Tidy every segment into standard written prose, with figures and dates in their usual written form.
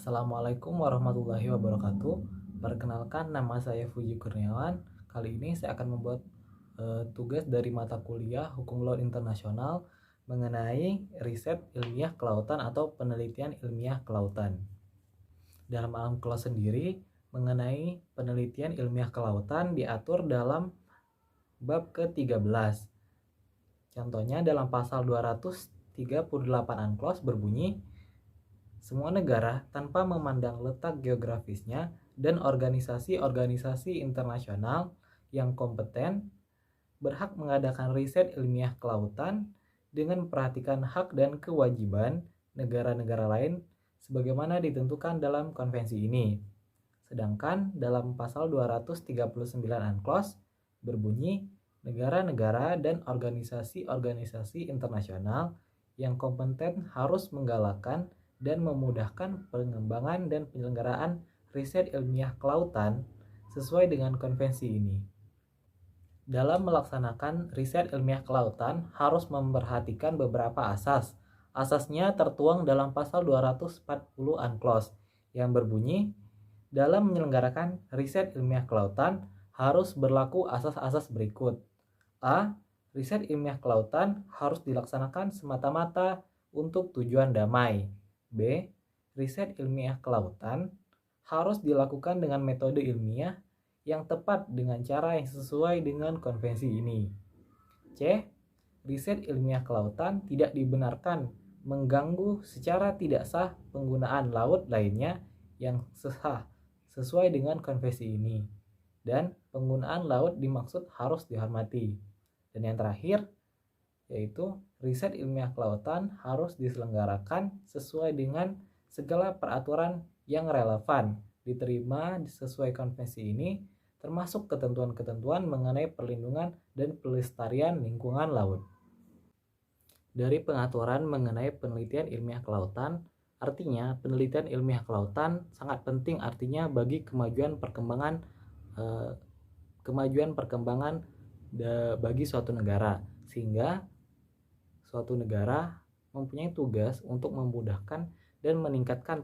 Assalamualaikum warahmatullahi wabarakatuh. Perkenalkan, nama saya Fuji Kurniawan. Kali ini saya akan membuat tugas dari mata kuliah Hukum Laut Internasional mengenai riset ilmiah kelautan atau penelitian ilmiah kelautan. Dalam UNCLOS sendiri, mengenai penelitian ilmiah kelautan diatur dalam bab ke-13. Contohnya dalam pasal 238 UNCLOS berbunyi, semua negara tanpa memandang letak geografisnya dan organisasi-organisasi internasional yang kompeten berhak mengadakan riset ilmiah kelautan dengan memperhatikan hak dan kewajiban negara-negara lain sebagaimana ditentukan dalam konvensi ini. Sedangkan dalam pasal 239 UNCLOS berbunyi, negara-negara dan organisasi-organisasi internasional yang kompeten harus menggalakkan dan memudahkan pengembangan dan penyelenggaraan riset ilmiah kelautan sesuai dengan konvensi ini. Dalam melaksanakan riset ilmiah kelautan harus memperhatikan beberapa asas. Asasnya tertuang dalam pasal 240 UNCLOS yang berbunyi, dalam menyelenggarakan riset ilmiah kelautan harus berlaku asas-asas berikut. A. Riset ilmiah kelautan harus dilaksanakan semata-mata untuk tujuan damai. B. Riset ilmiah kelautan harus dilakukan dengan metode ilmiah yang tepat dengan cara yang sesuai dengan konvensi ini. C. Riset ilmiah kelautan tidak dibenarkan mengganggu secara tidak sah penggunaan laut lainnya yang sah sesuai dengan konvensi ini. Dan penggunaan laut dimaksud harus dihormati. Dan yang terakhir, yaitu riset ilmiah kelautan harus diselenggarakan sesuai dengan segala peraturan yang relevan, diterima sesuai konvensi ini, termasuk ketentuan-ketentuan mengenai perlindungan dan pelestarian lingkungan laut. Dari pengaturan mengenai penelitian ilmiah kelautan, artinya penelitian ilmiah kelautan sangat penting artinya bagi kemajuan perkembangan bagi suatu negara, sehingga suatu negara mempunyai tugas untuk memudahkan dan meningkatkan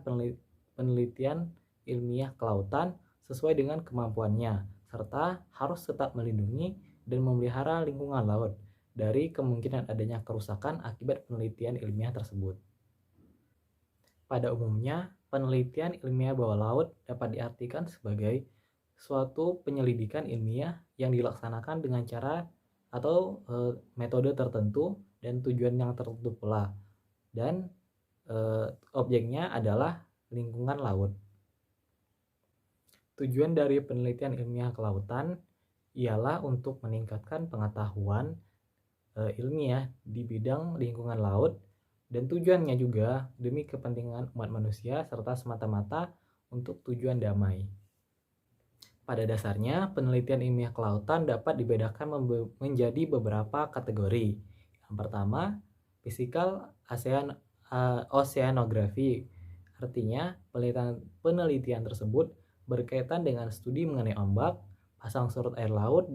penelitian ilmiah kelautan sesuai dengan kemampuannya, serta harus tetap melindungi dan memelihara lingkungan laut dari kemungkinan adanya kerusakan akibat penelitian ilmiah tersebut. Pada umumnya, penelitian ilmiah bawah laut dapat diartikan sebagai suatu penyelidikan ilmiah yang dilaksanakan dengan cara atau metode tertentu dan tujuan yang tertentu pula, dan objeknya adalah lingkungan laut. Tujuan dari penelitian ilmiah kelautan ialah untuk meningkatkan pengetahuan ilmiah di bidang lingkungan laut, dan tujuannya juga demi kepentingan umat manusia serta semata-mata untuk tujuan damai. Pada dasarnya, penelitian ilmiah kelautan dapat dibedakan menjadi beberapa kategori. Yang pertama, physical oceanography. Artinya, penelitian tersebut berkaitan dengan studi mengenai ombak, pasang surut air laut,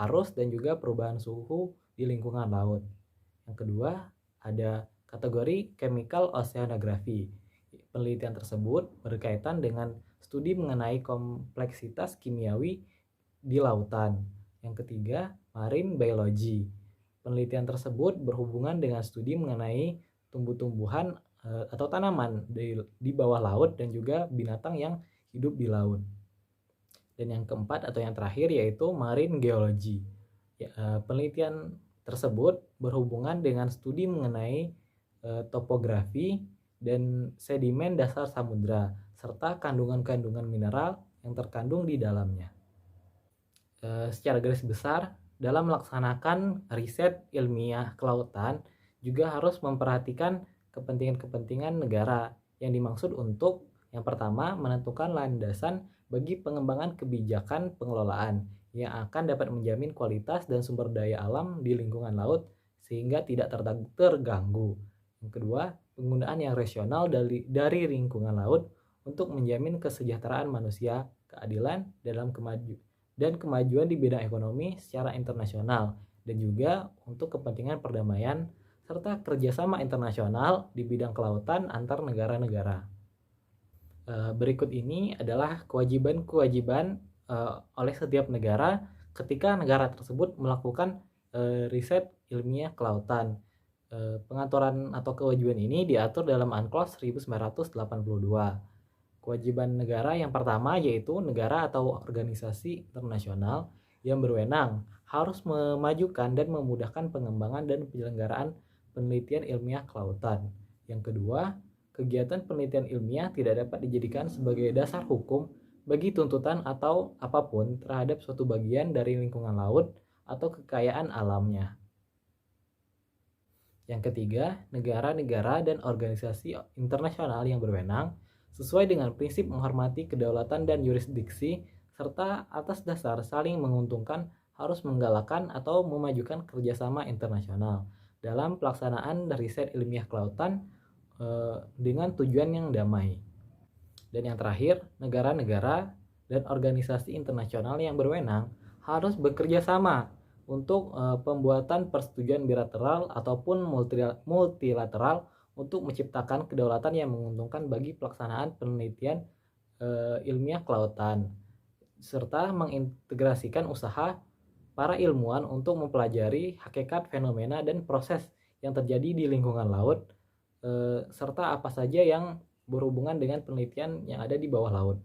arus, dan juga perubahan suhu di lingkungan laut. Yang kedua, ada kategori chemical oceanography. Penelitian tersebut berkaitan dengan studi mengenai kompleksitas kimiawi di lautan. Yang ketiga, marine biology. Penelitian tersebut berhubungan dengan studi mengenai tumbuh-tumbuhan atau tanaman di bawah laut dan juga binatang yang hidup di laut. Dan yang keempat atau yang terakhir yaitu marine geology. Penelitian tersebut berhubungan dengan studi mengenai topografi dan sedimen dasar samudra serta kandungan-kandungan mineral yang terkandung di dalamnya. Secara garis besar, dalam melaksanakan riset ilmiah kelautan juga harus memperhatikan kepentingan-kepentingan negara yang dimaksud untuk yang pertama menentukan landasan bagi pengembangan kebijakan pengelolaan yang akan dapat menjamin kualitas dan sumber daya alam di lingkungan laut sehingga tidak terganggu. Yang kedua, penggunaan yang rasional dari lingkungan laut untuk menjamin kesejahteraan manusia, keadilan dan kemajuan di bidang ekonomi secara internasional, dan juga untuk kepentingan perdamaian serta kerjasama internasional di bidang kelautan antar negara-negara. Berikut ini adalah kewajiban-kewajiban oleh setiap negara ketika negara tersebut melakukan riset ilmiah kelautan. Pengaturan atau kewajiban ini diatur dalam UNCLOS 1982. Kewajiban negara yang pertama yaitu negara atau organisasi internasional yang berwenang harus memajukan dan memudahkan pengembangan dan penyelenggaraan penelitian ilmiah kelautan. Yang kedua, kegiatan penelitian ilmiah tidak dapat dijadikan sebagai dasar hukum bagi tuntutan atau apapun terhadap suatu bagian dari lingkungan laut atau kekayaan alamnya. Yang ketiga, negara-negara dan organisasi internasional yang berwenang sesuai dengan prinsip menghormati kedaulatan dan yurisdiksi serta atas dasar saling menguntungkan harus menggalakkan atau memajukan kerjasama internasional dalam pelaksanaan riset ilmiah kelautan dengan tujuan yang damai. Dan yang terakhir, negara-negara dan organisasi internasional yang berwenang harus bekerja sama untuk pembuatan persetujuan bilateral ataupun multilateral untuk menciptakan kedaulatan yang menguntungkan bagi pelaksanaan penelitian ilmiah kelautan, serta mengintegrasikan usaha para ilmuwan untuk mempelajari hakikat fenomena dan proses yang terjadi di lingkungan laut, serta apa saja yang berhubungan dengan penelitian yang ada di bawah laut.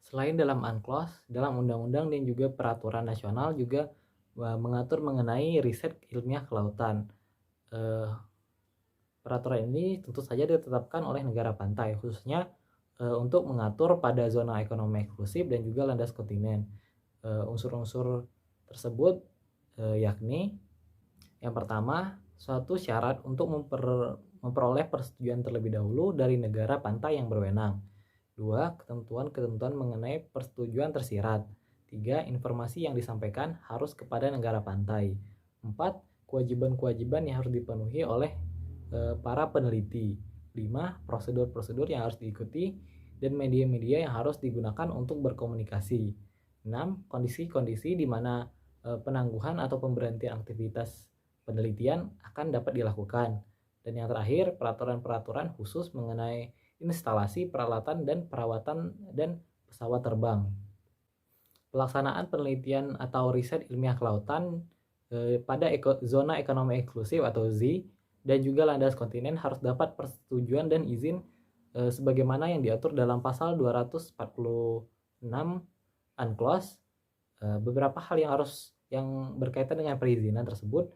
Selain dalam UNCLOS, dalam undang-undang dan juga peraturan nasional juga mengatur mengenai riset ilmiah kelautan. Peraturan ini tentu saja ditetapkan oleh negara pantai, khususnya untuk mengatur pada zona ekonomi eksklusif dan juga landas kontinen. Unsur-unsur tersebut yakni yang pertama, suatu syarat untuk memperoleh persetujuan terlebih dahulu dari negara pantai yang berwenang. 2. Ketentuan-ketentuan mengenai persetujuan tersirat. 3. Informasi yang disampaikan harus kepada negara pantai. 4. Kewajiban-kewajiban yang harus dipenuhi oleh para peneliti. 5. Prosedur-prosedur yang harus diikuti dan media-media yang harus digunakan untuk berkomunikasi. 6. Kondisi-kondisi di mana penangguhan atau pemberhentian aktivitas penelitian akan dapat dilakukan. Dan yang terakhir, peraturan-peraturan khusus mengenai instalasi, peralatan, dan perawatan dan pesawat terbang. Pelaksanaan penelitian atau riset ilmiah kelautan pada zona ekonomi eksklusif atau ZEE dan juga landas kontinen harus dapat persetujuan dan izin sebagaimana yang diatur dalam pasal 246 UNCLOS. Beberapa hal yang berkaitan dengan perizinan tersebut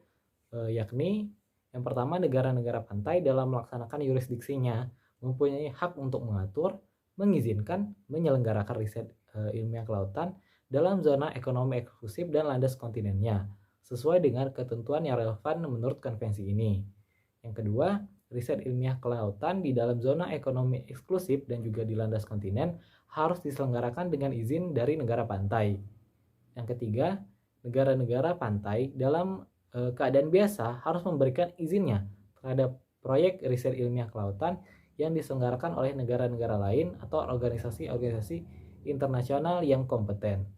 yakni yang pertama, negara-negara pantai dalam melaksanakan yurisdiksinya mempunyai hak untuk mengatur, mengizinkan, menyelenggarakan riset ilmiah kelautan dalam zona ekonomi eksklusif dan landas kontinennya sesuai dengan ketentuan yang relevan menurut konvensi ini. Yang kedua, riset ilmiah kelautan di dalam zona ekonomi eksklusif dan juga di landas kontinen harus diselenggarakan dengan izin dari negara pantai. Yang ketiga, negara-negara pantai dalam keadaan biasa harus memberikan izinnya terhadap proyek riset ilmiah kelautan yang diselenggarakan oleh negara-negara lain atau organisasi-organisasi internasional yang kompeten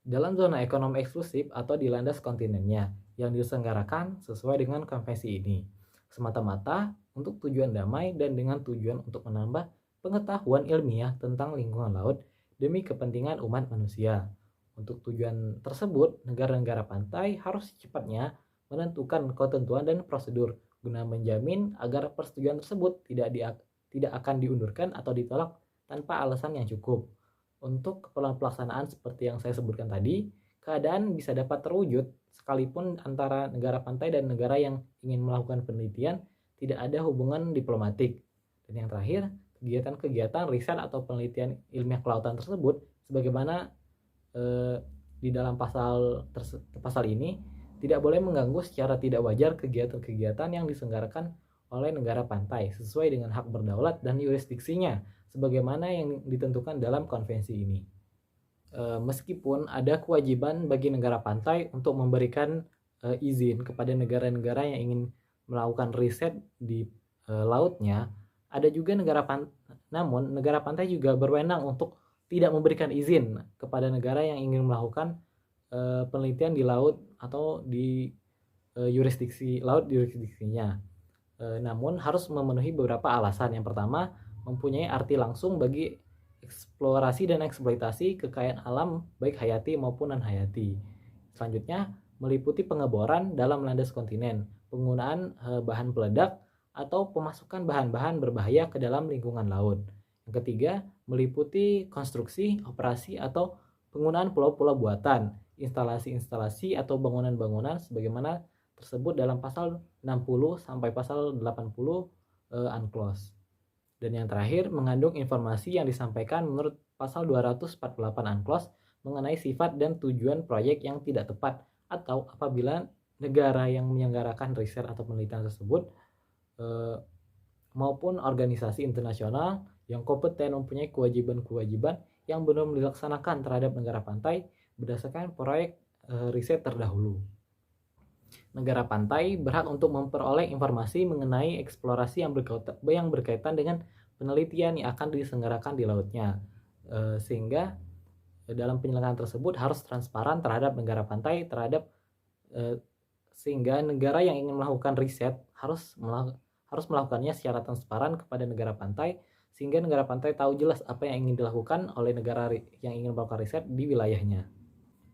dalam zona ekonomi eksklusif atau di landas kontinennya yang diselenggarakan sesuai dengan konvensi ini, semata-mata untuk tujuan damai dan dengan tujuan untuk menambah pengetahuan ilmiah tentang lingkungan laut demi kepentingan umat manusia. Untuk tujuan tersebut, negara-negara pantai harus secepatnya menentukan ketentuan dan prosedur guna menjamin agar persetujuan tersebut tidak akan diundurkan atau ditolak tanpa alasan yang cukup. Untuk keperluan pelaksanaan seperti yang saya sebutkan tadi, keadaan bisa dapat terwujud sekalipun antara negara pantai dan negara yang ingin melakukan penelitian tidak ada hubungan diplomatik. Dan yang terakhir, kegiatan-kegiatan riset atau penelitian ilmiah kelautan tersebut sebagaimana di dalam pasal ini tidak boleh mengganggu secara tidak wajar kegiatan-kegiatan yang diselenggarakan oleh negara pantai sesuai dengan hak berdaulat dan yurisdiksinya sebagaimana yang ditentukan dalam konvensi ini. Meskipun ada kewajiban bagi negara pantai untuk memberikan izin kepada negara-negara yang ingin melakukan riset di lautnya, ada juga namun negara pantai juga berwenang untuk tidak memberikan izin kepada negara yang ingin melakukan penelitian di laut atau di yurisdiksinya. Namun harus memenuhi beberapa alasan. Yang pertama, mempunyai arti langsung bagi eksplorasi dan eksploitasi kekayaan alam baik hayati maupun non-hayati. Selanjutnya, meliputi pengeboran dalam landas kontinen, penggunaan bahan peledak, atau pemasukan bahan-bahan berbahaya ke dalam lingkungan laut. Yang ketiga, meliputi konstruksi, operasi, atau penggunaan pulau-pulau buatan, instalasi-instalasi atau bangunan-bangunan sebagaimana tersebut dalam pasal 60 sampai pasal 80 UNCLOS. Dan yang terakhir, mengandung informasi yang disampaikan menurut pasal 248 UNCLOS mengenai sifat dan tujuan proyek yang tidak tepat, atau apabila negara yang menyelenggarakan riset atau penelitian tersebut maupun organisasi internasional yang kompeten mempunyai kewajiban-kewajiban yang belum dilaksanakan terhadap negara pantai berdasarkan proyek riset terdahulu. Negara pantai berhak untuk memperoleh informasi mengenai eksplorasi yang berkaitan dengan penelitian yang akan diselenggarakan di lautnya, sehingga dalam penyelenggaraan tersebut harus transparan terhadap negara pantai, sehingga negara yang ingin melakukan riset harus melakukannya secara transparan kepada negara pantai, sehingga negara pantai tahu jelas apa yang ingin dilakukan oleh negara yang ingin melakukan riset di wilayahnya.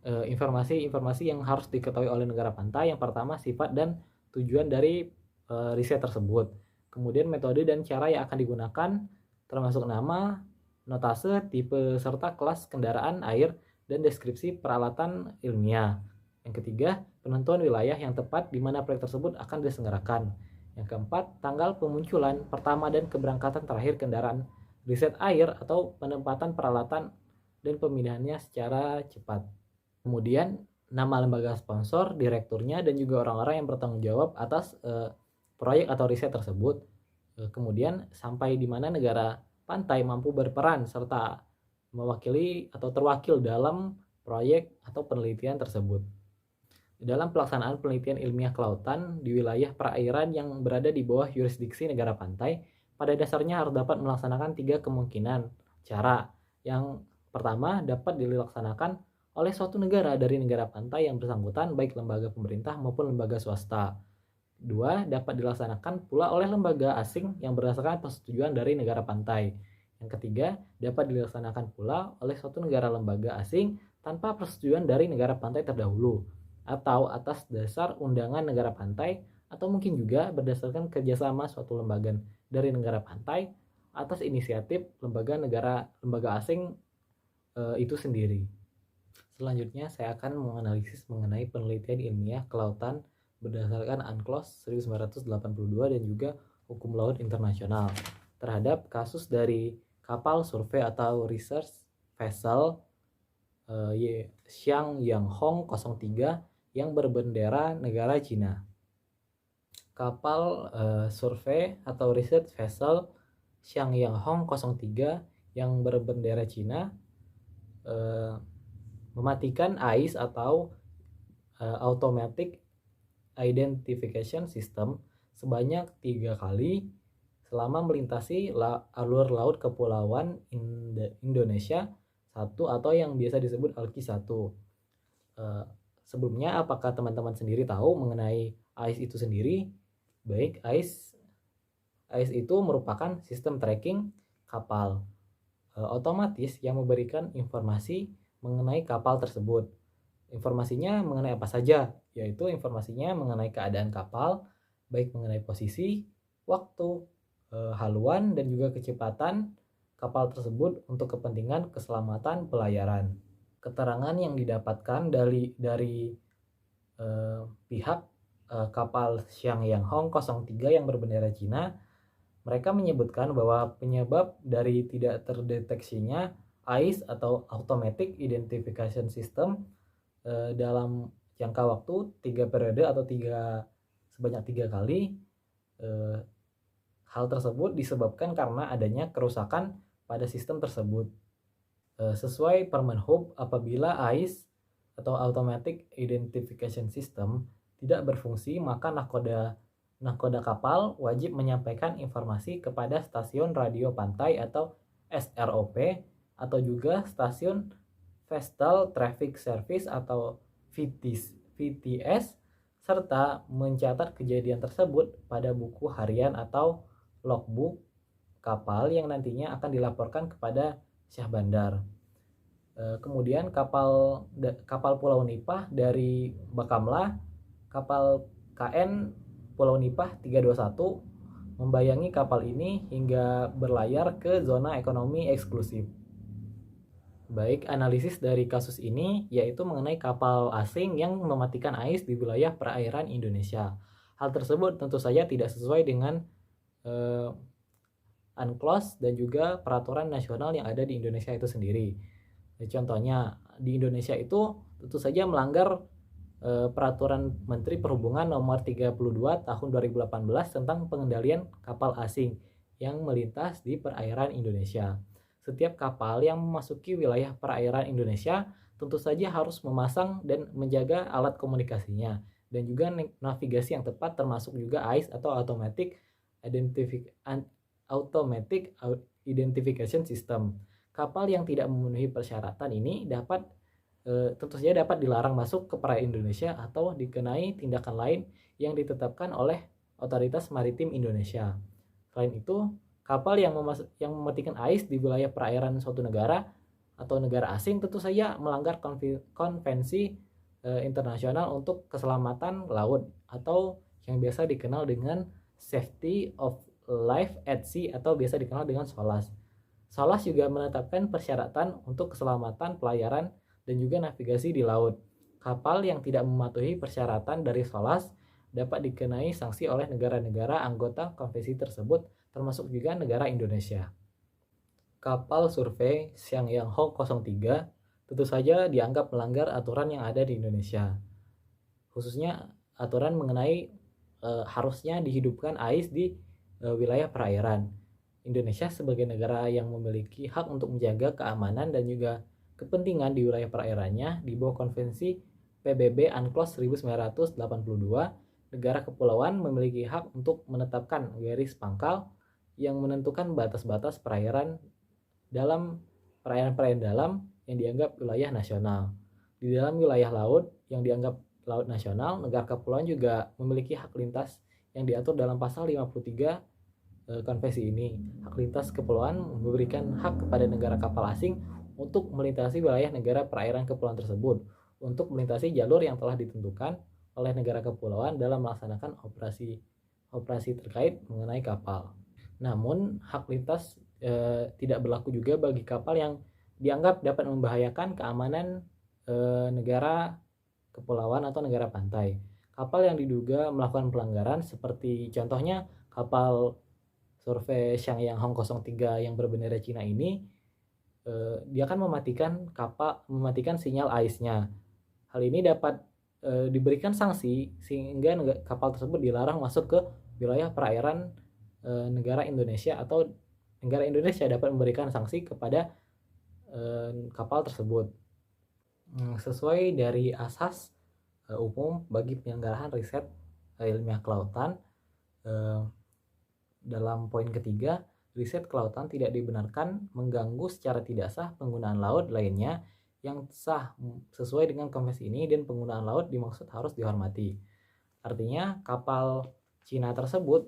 Informasi-informasi yang harus diketahui oleh negara pantai, yang pertama sifat dan tujuan dari riset tersebut, kemudian metode dan cara yang akan digunakan, termasuk nama, notase, tipe, serta kelas kendaraan air dan deskripsi peralatan ilmiah. Yang ketiga, penentuan wilayah yang tepat di mana proyek tersebut akan diselenggarakan. Yang keempat, tanggal pemunculan pertama dan keberangkatan terakhir kendaraan riset air atau penempatan peralatan dan pemindahannya secara cepat. Kemudian, nama lembaga sponsor, direkturnya, dan juga orang-orang yang bertanggung jawab atas proyek atau riset tersebut. Kemudian, sampai di mana negara pantai mampu berperan serta mewakili atau terwakil dalam proyek atau penelitian tersebut. Dalam pelaksanaan penelitian ilmiah kelautan di wilayah perairan yang berada di bawah yurisdiksi negara pantai, pada dasarnya harus dapat melaksanakan 3 kemungkinan cara. Yang pertama, dapat dilaksanakan oleh suatu negara dari negara pantai yang bersangkutan, baik lembaga pemerintah maupun lembaga swasta. 2, dapat dilaksanakan pula oleh lembaga asing yang berdasarkan persetujuan dari negara pantai. Yang ketiga, dapat dilaksanakan pula oleh suatu negara lembaga asing tanpa persetujuan dari negara pantai terdahulu, atau atas dasar undangan negara pantai, atau mungkin juga berdasarkan kerjasama suatu lembaga dari negara pantai atas inisiatif lembaga asing itu sendiri. Selanjutnya saya akan menganalisis mengenai penelitian ilmiah kelautan berdasarkan UNCLOS 1982 dan juga hukum laut internasional terhadap kasus dari kapal survei atau research vessel Xiangyang-Hong 03 yang berbendera negara Cina. Kapal survei atau research vessel Xiangyang-Hong 03 yang berbendera Cina mematikan AIS atau Automatic Identification System sebanyak 3 kali selama melintasi alur laut kepulauan Indonesia 1 atau yang biasa disebut ALKI 1. Sebelumnya, apakah teman-teman sendiri tahu mengenai AIS itu sendiri? Baik, AIS itu merupakan sistem tracking kapal otomatis yang memberikan informasi mengenai kapal tersebut. Informasinya mengenai apa saja? Yaitu informasinya mengenai keadaan kapal, baik mengenai posisi, waktu, haluan, dan juga kecepatan kapal tersebut untuk kepentingan keselamatan pelayaran. Keterangan yang didapatkan dari pihak kapal Xiangyang-Hong 03 yang berbendera Cina, mereka menyebutkan bahwa penyebab dari tidak terdeteksinya AIS atau Automatic Identification System dalam jangka waktu 3 periode atau sebanyak 3 kali, hal tersebut disebabkan karena adanya kerusakan pada sistem tersebut. Sesuai Permenhub, apabila AIS atau Automatic Identification System tidak berfungsi, maka nahkoda kapal wajib menyampaikan informasi kepada stasiun radio pantai atau SROP, atau juga stasiun Vestal Traffic Service atau VTS, serta mencatat kejadian tersebut pada buku harian atau logbook kapal yang nantinya akan dilaporkan kepada Syah Bandar. Kemudian kapal Pulau Nipah dari Bakamla, kapal KN Pulau Nipah 321 membayangi kapal ini hingga berlayar ke zona ekonomi eksklusif. Baik, analisis dari kasus ini yaitu mengenai kapal asing yang mematikan AIS di wilayah perairan Indonesia. Hal tersebut tentu saja tidak sesuai dengan UNCLOS dan juga peraturan nasional yang ada di Indonesia itu sendiri. Contohnya, di Indonesia itu tentu saja melanggar Peraturan Menteri Perhubungan Nomor 32 Tahun 2018 tentang pengendalian kapal asing yang melintas di perairan Indonesia. Setiap kapal yang memasuki wilayah perairan Indonesia tentu saja harus memasang dan menjaga alat komunikasinya dan juga navigasi yang tepat, termasuk juga AIS atau Automatic Identification System. Kapal yang tidak memenuhi persyaratan ini tentu saja dapat dilarang masuk ke perairan Indonesia atau dikenai tindakan lain yang ditetapkan oleh Otoritas Maritim Indonesia. Selain itu, kapal yang mematikan AIS di wilayah perairan suatu negara atau negara asing tentu saja melanggar konvensi internasional untuk keselamatan laut atau yang biasa dikenal dengan Safety of Life at Sea atau biasa dikenal dengan SOLAS. SOLAS juga menetapkan persyaratan untuk keselamatan pelayaran dan juga navigasi di laut. Kapal yang tidak mematuhi persyaratan dari SOLAS dapat dikenai sanksi oleh negara-negara anggota konvensi tersebut, termasuk juga negara Indonesia. Kapal survei Xiangyang Hong 03 tentu saja dianggap melanggar aturan yang ada di Indonesia, khususnya aturan mengenai harusnya dihidupkan AIS di wilayah perairan. Indonesia sebagai negara yang memiliki hak untuk menjaga keamanan dan juga kepentingan di wilayah perairannya di bawah konvensi PBB UNCLOS 1982, negara kepulauan memiliki hak untuk menetapkan garis pangkal yang menentukan batas-batas perairan dalam perairan dalam yang dianggap wilayah nasional. Di dalam wilayah laut yang dianggap laut nasional, negara kepulauan juga memiliki hak lintas yang diatur dalam pasal 53 konvensi ini. Hak lintas kepulauan memberikan hak kepada negara kapal asing untuk melintasi wilayah negara perairan kepulauan tersebut, untuk melintasi jalur yang telah ditentukan oleh negara kepulauan dalam melaksanakan operasi terkait mengenai kapal. Namun, hak lintas tidak berlaku juga bagi kapal yang dianggap dapat membahayakan keamanan negara kepulauan atau negara pantai. Kapal yang diduga melakukan pelanggaran seperti contohnya kapal survei Xiangyang Hong 03 yang berbendera Cina ini, dia akan mematikan sinyal AIS-nya. Hal ini dapat diberikan sanksi sehingga kapal tersebut dilarang masuk ke wilayah perairan negara Indonesia, atau negara Indonesia dapat memberikan sanksi kepada kapal tersebut. Sesuai dari asas umum bagi penyelenggaraan riset ilmiah kelautan, dalam poin ketiga, riset kelautan tidak dibenarkan mengganggu secara tidak sah penggunaan laut lainnya yang sah sesuai dengan konvensi ini, dan penggunaan laut dimaksud harus dihormati. Artinya kapal Cina tersebut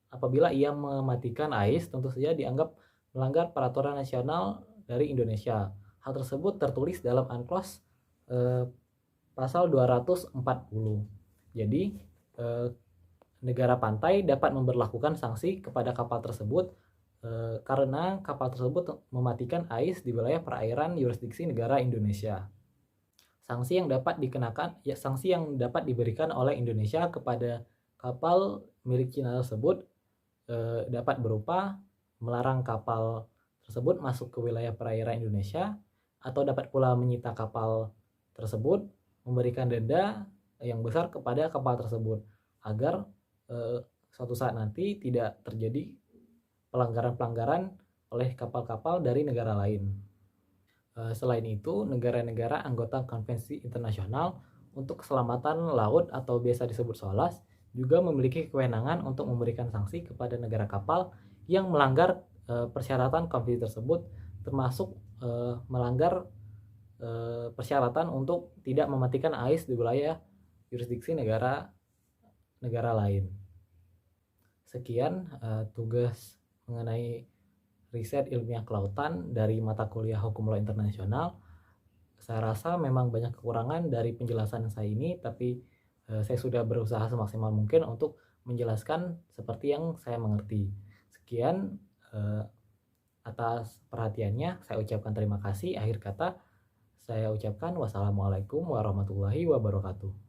apabila ia mematikan AIS tentu saja dianggap melanggar peraturan nasional dari Indonesia. Hal tersebut tertulis dalam UNCLOS pasal 240. Jadi negara pantai dapat memberlakukan sanksi kepada kapal tersebut karena kapal tersebut mematikan AIS di wilayah perairan yurisdiksi negara Indonesia. Sanksi yang dapat diberikan oleh Indonesia kepada kapal milik Cina tersebut dapat berupa melarang kapal tersebut masuk ke wilayah perairan Indonesia, atau dapat pula menyita kapal tersebut, memberikan denda yang besar kepada kapal tersebut agar suatu saat nanti tidak terjadi pelanggaran-pelanggaran oleh kapal-kapal dari negara lain. Selain itu, negara-negara anggota konvensi internasional untuk keselamatan laut atau biasa disebut SOLAS juga memiliki kewenangan untuk memberikan sanksi kepada negara kapal yang melanggar persyaratan konvensi tersebut, termasuk melanggar persyaratan untuk tidak mematikan AIS di wilayah yurisdiksi negara lain. Sekian tugas mengenai riset ilmiah kelautan dari mata kuliah Hukum Laut Internasional. Saya rasa memang banyak kekurangan dari penjelasan saya ini, tapi saya sudah berusaha semaksimal mungkin untuk menjelaskan seperti yang saya mengerti. Sekian atas perhatiannya, saya ucapkan terima kasih. Akhir kata, saya ucapkan wassalamualaikum warahmatullahi wabarakatuh.